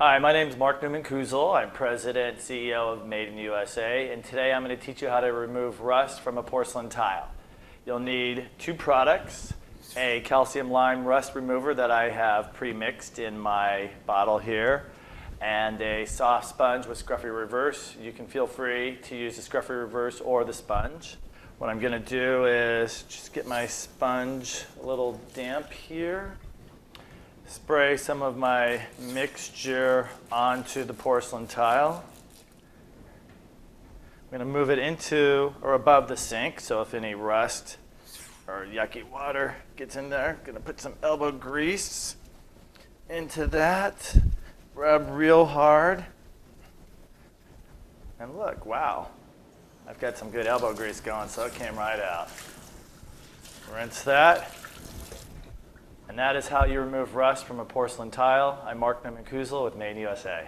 Hi, my name is Mark Newman-Kuzel. I'm President and CEO of Made in USA, and today I'm going to teach you how to remove rust from a porcelain tile. You'll need two products, a calcium lime rust remover that I have pre-mixed in my bottle here, and a soft sponge with scruffy reverse. You can feel free to use the scruffy reverse or the sponge. What I'm going to do is just get my sponge a little damp here. Spray some of my mixture onto the porcelain tile. I'm going to move it into or above the sink, so if any rust or yucky water gets in there, I'm going to put some elbow grease into that. Rub real hard. And look, wow. I've got some good elbow grease going, so it came right out. Rinse that. And that is how you remove rust from a porcelain tile. I'm Mark Newman-Kuzel with Made in USA.